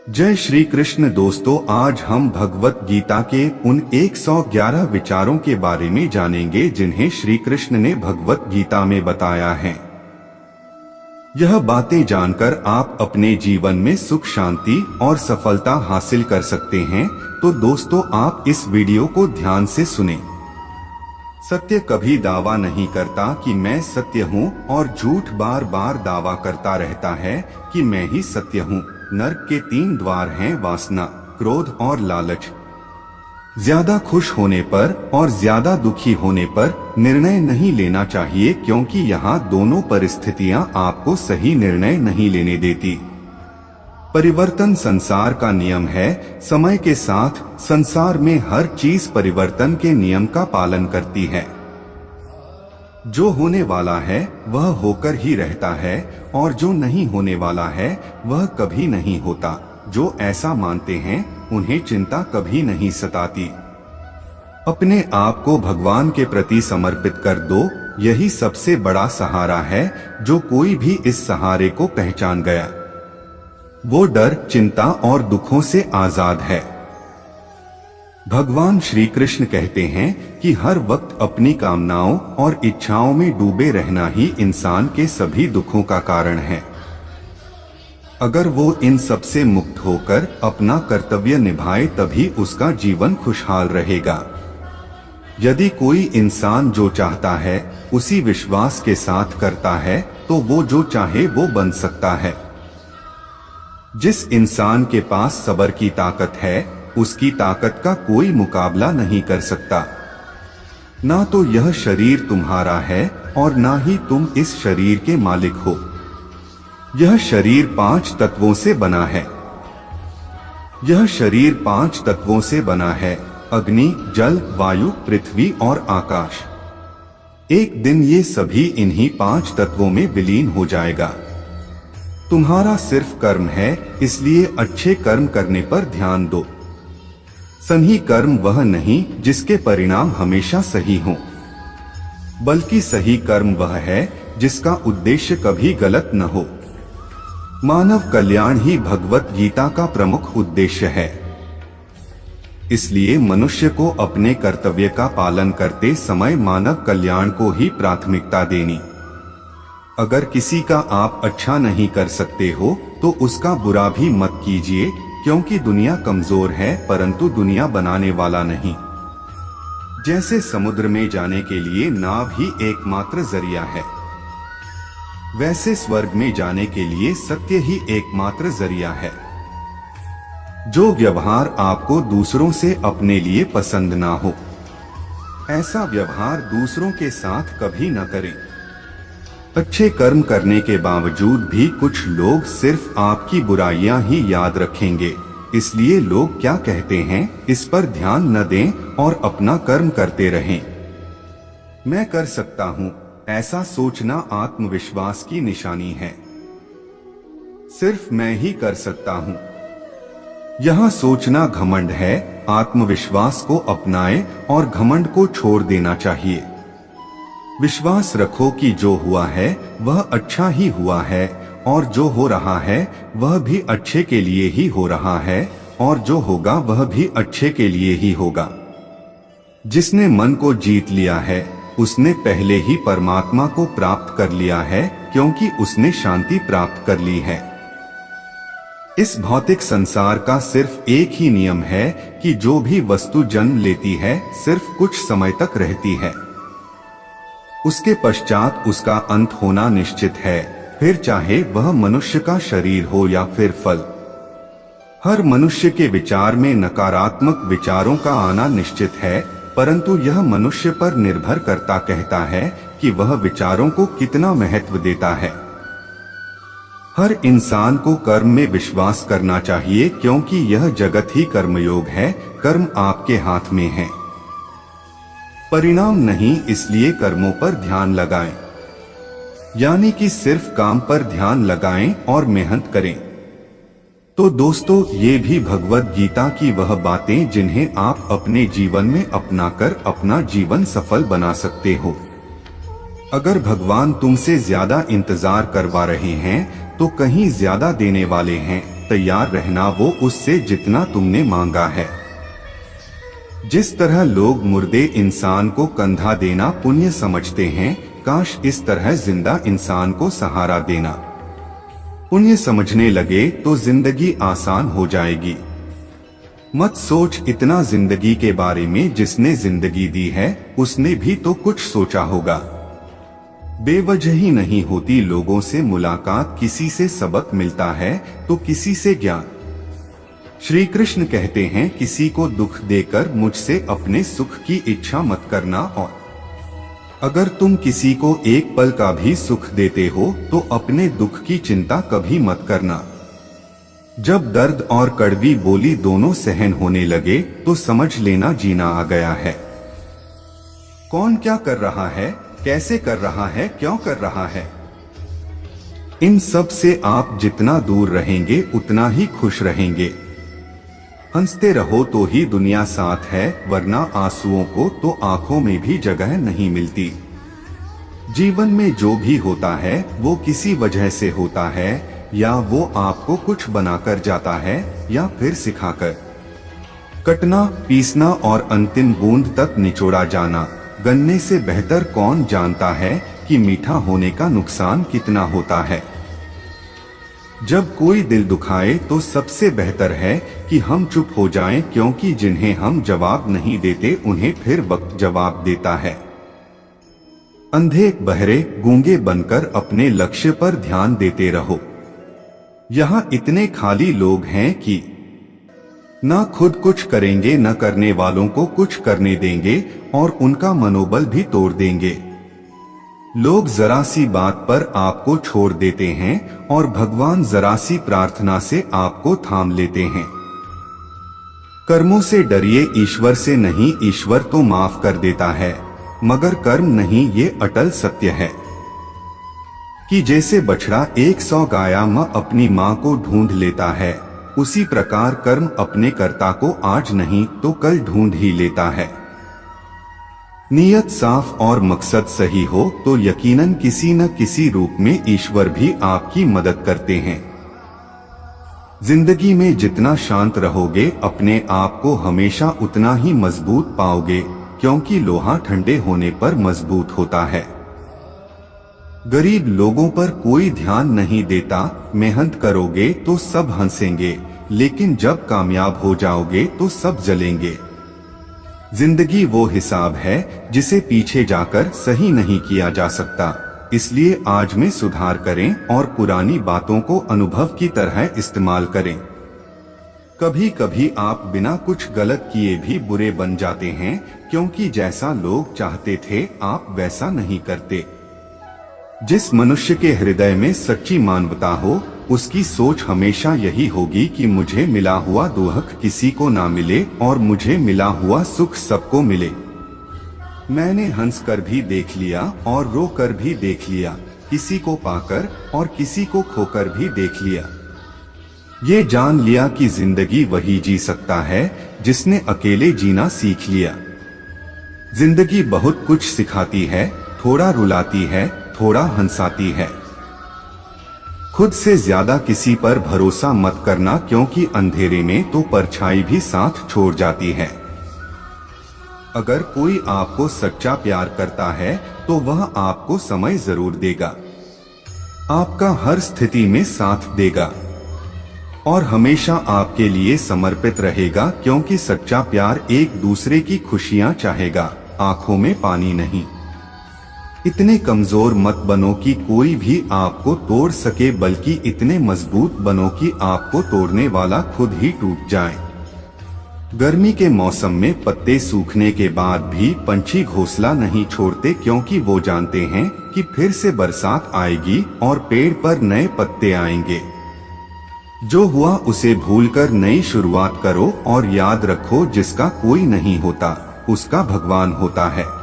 जय श्री कृष्ण दोस्तों, आज हम भगवत गीता के उन 111 विचारों के बारे में जानेंगे जिन्हें श्री कृष्ण ने भगवत गीता में बताया है। यह बातें जानकर आप अपने जीवन में सुख, शांति और सफलता हासिल कर सकते हैं। तो दोस्तों, आप इस वीडियो को ध्यान से सुनें। सत्य कभी दावा नहीं करता कि मैं सत्य हूँ और झूठ बार बार दावा करता रहता है कि मैं ही सत्य हूँ। नरक के 3 द्वार हैं, वासना, क्रोध और लालच। ज्यादा खुश होने पर और ज्यादा दुखी होने पर निर्णय नहीं लेना चाहिए, क्योंकि यहाँ दोनों परिस्थितियाँ आपको सही निर्णय नहीं लेने देती। परिवर्तन संसार का नियम है। समय के साथ संसार में हर चीज परिवर्तन के नियम का पालन करती है। जो होने वाला है वह होकर ही रहता है और जो नहीं होने वाला है वह कभी नहीं होता। जो ऐसा मानते हैं उन्हें चिंता कभी नहीं सताती। अपने आप को भगवान के प्रति समर्पित कर दो, यही सबसे बड़ा सहारा है। जो कोई भी इस सहारे को पहचान गया वो डर, चिंता और दुखों से आजाद है। भगवान श्री कृष्ण कहते हैं कि हर वक्त अपनी कामनाओं और इच्छाओं में डूबे रहना ही इंसान के सभी दुखों का कारण है। अगर वो इन सब से मुक्त होकर अपना कर्तव्य निभाए तभी उसका जीवन खुशहाल रहेगा। यदि कोई इंसान जो चाहता है उसी विश्वास के साथ करता है तो वो जो चाहे वो बन सकता है। जिस इंसान के पास सब्र की ताकत है उसकी ताकत का कोई मुकाबला नहीं कर सकता। ना तो यह शरीर तुम्हारा है और ना ही तुम इस शरीर के मालिक हो। यह शरीर 5 तत्वों से बना है। यह शरीर 5 तत्वों से बना है: अग्नि, जल, वायु, पृथ्वी और आकाश। एक दिन ये सभी इन्हीं 5 तत्वों में विलीन हो जाएगा। तुम्हारा सिर्फ कर्म है, इसलिए अच्छे कर्म करने पर ध्यान दो। सही कर्म वह नहीं जिसके परिणाम हमेशा सही हों, बल्कि सही कर्म वह है जिसका उद्देश्य कभी गलत न हो। मानव कल्याण ही भगवत गीता का प्रमुख उद्देश्य है। इसलिए मनुष्य को अपने कर्तव्य का पालन करते समय मानव कल्याण को ही प्राथमिकता देनी। अगर किसी का आप अच्छा नहीं कर सकते हो तो उसका बुरा भी मत कीजिए, क्योंकि दुनिया कमजोर है परंतु दुनिया बनाने वाला नहीं। जैसे समुद्र में जाने के लिए नाव ही एकमात्र जरिया है, वैसे स्वर्ग में जाने के लिए सत्य ही एकमात्र जरिया है। जो व्यवहार आपको दूसरों से अपने लिए पसंद ना हो, ऐसा व्यवहार दूसरों के साथ कभी न करें। अच्छे कर्म करने के बावजूद भी कुछ लोग सिर्फ आपकी बुराइयां ही याद रखेंगे। इसलिए लोग क्या कहते हैं इस पर ध्यान न दें और अपना कर्म करते रहें। मैं कर सकता हूं, ऐसा सोचना आत्मविश्वास की निशानी है। सिर्फ मैं ही कर सकता हूं, यह सोचना घमंड है। आत्मविश्वास को अपनाएं और घमंड को छोड़ देना चाहिए। विश्वास रखो कि जो हुआ है वह अच्छा ही हुआ है और जो हो रहा है वह भी अच्छे के लिए ही हो रहा है और जो होगा वह भी अच्छे के लिए ही होगा। जिसने मन को जीत लिया है उसने पहले ही परमात्मा को प्राप्त कर लिया है, क्योंकि उसने शांति प्राप्त कर ली है। इस भौतिक संसार का सिर्फ एक ही नियम है कि जो भी वस्तु जन्म लेती है सिर्फ कुछ समय तक रहती है, उसके पश्चात उसका अंत होना निश्चित है, फिर चाहे वह मनुष्य का शरीर हो या फिर फल। हर मनुष्य के विचार में नकारात्मक विचारों का आना निश्चित है, परंतु यह मनुष्य पर निर्भर करता कहता है कि वह विचारों को कितना महत्व देता है। हर इंसान को कर्म में विश्वास करना चाहिए, क्योंकि यह जगत ही कर्मयोग है। कर्म आपके हाथ में है, परिणाम नहीं, इसलिए कर्मों पर ध्यान लगाएं। यानी कि सिर्फ काम पर ध्यान लगाएं और मेहनत करें। तो दोस्तों, ये भी भगवत गीता की वह बातें जिन्हें आप अपने जीवन में अपनाकर अपना जीवन सफल बना सकते हो। अगर भगवान तुमसे ज्यादा इंतजार करवा रहे हैं तो कहीं ज्यादा देने वाले हैं। तैयार रहना वो उससे जितना तुमने मांगा है। जिस तरह लोग मुर्दे इंसान को कंधा देना पुण्य समझते हैं, काश इस तरह जिंदा इंसान को सहारा देना पुण्य समझने लगे तो जिंदगी आसान हो जाएगी। मत सोच इतना जिंदगी के बारे में, जिसने जिंदगी दी है उसने भी तो कुछ सोचा होगा। बेवजह ही नहीं होती लोगों से मुलाकात, किसी से सबक मिलता है तो किसी से ज्ञान। श्री कृष्ण कहते हैं, किसी को दुख देकर मुझसे अपने सुख की इच्छा मत करना, और अगर तुम किसी को एक पल का भी सुख देते हो तो अपने दुख की चिंता कभी मत करना। जब दर्द और कड़वी बोली दोनों सहन होने लगे तो समझ लेना जीना आ गया है। कौन क्या कर रहा है, कैसे कर रहा है, क्यों कर रहा है, इन सब से आप जितना दूर रहेंगे उतना ही खुश रहेंगे। हंसते रहो तो ही दुनिया साथ है, वरना आंसुओं को तो आंखों में भी जगह नहीं मिलती। जीवन में जो भी होता है वो किसी वजह से होता है, या वो आपको कुछ बनाकर जाता है या फिर सिखाकर। कटना, पीसना और अंतिम बूंद तक निचोड़ा जाना, गन्ने से बेहतर कौन जानता है कि मीठा होने का नुकसान कितना होता है। जब कोई दिल दुखाए तो सबसे बेहतर है कि हम चुप हो जाएं, क्योंकि जिन्हें हम जवाब नहीं देते उन्हें फिर वक्त जवाब देता है। अंधे बहरे गूंगे बनकर अपने लक्ष्य पर ध्यान देते रहो। यहाँ इतने खाली लोग हैं कि न खुद कुछ करेंगे, न करने वालों को कुछ करने देंगे और उनका मनोबल भी तोड़ देंगे। लोग जरा सी बात पर आपको छोड़ देते हैं और भगवान जरा सी प्रार्थना से आपको थाम लेते हैं। कर्मों से डरिए, ईश्वर से नहीं। ईश्वर तो माफ कर देता है मगर कर्म नहीं, ये अटल सत्य है कि जैसे बछड़ा 100 गाया अपनी माँ को ढूंढ लेता है, उसी प्रकार कर्म अपने कर्ता को आज नहीं तो कल ढूंढ ही लेता है। नियत साफ और मकसद सही हो तो यकीनन किसी न किसी रूप में ईश्वर भी आपकी मदद करते हैं। जिंदगी में जितना शांत रहोगे अपने आप को हमेशा उतना ही मजबूत पाओगे, क्योंकि लोहा ठंडे होने पर मजबूत होता है। गरीब लोगों पर कोई ध्यान नहीं देता। मेहनत करोगे तो सब हंसेंगे, लेकिन जब कामयाब हो जाओगे तो सब जलेंगे। जिंदगी वो हिसाब है जिसे पीछे जाकर सही नहीं किया जा सकता, इसलिए आज में सुधार करें और पुरानी बातों को अनुभव की तरह इस्तेमाल करें। कभी कभी आप बिना कुछ गलत किए भी बुरे बन जाते हैं, क्योंकि जैसा लोग चाहते थे आप वैसा नहीं करते। जिस मनुष्य के हृदय में सच्ची मानवता हो उसकी सोच हमेशा यही होगी कि मुझे मिला हुआ दुख किसी को ना मिले और मुझे मिला हुआ सुख सबको मिले। मैंने हंस कर भी देख लिया और रो कर भी देख लिया, किसी को पाकर और किसी को खोकर भी देख लिया। ये जान लिया कि जिंदगी वही जी सकता है जिसने अकेले जीना सीख लिया। जिंदगी बहुत कुछ सिखाती है, थोड़ा रुलाती है, थोड़ा हंसाती है। खुद से ज्यादा किसी पर भरोसा मत करना, क्योंकि अंधेरे में तो परछाई भी साथ छोड़ जाती है। अगर कोई आपको सच्चा प्यार करता है तो वह आपको समय जरूर देगा, आपका हर स्थिति में साथ देगा और हमेशा आपके लिए समर्पित रहेगा, क्योंकि सच्चा प्यार एक दूसरे की खुशियां चाहेगा, आंखों में पानी नहीं। इतने कमजोर मत बनो कि कोई भी आपको तोड़ सके, बल्कि इतने मजबूत बनो कि आपको तोड़ने वाला खुद ही टूट जाए। गर्मी के मौसम में पत्ते सूखने के बाद भी पंछी घोंसला नहीं छोड़ते, क्योंकि वो जानते हैं कि फिर से बरसात आएगी और पेड़ पर नए पत्ते आएंगे। जो हुआ उसे भूलकर नई शुरुआत करो और याद रखो, जिसका कोई नहीं होता उसका भगवान होता है।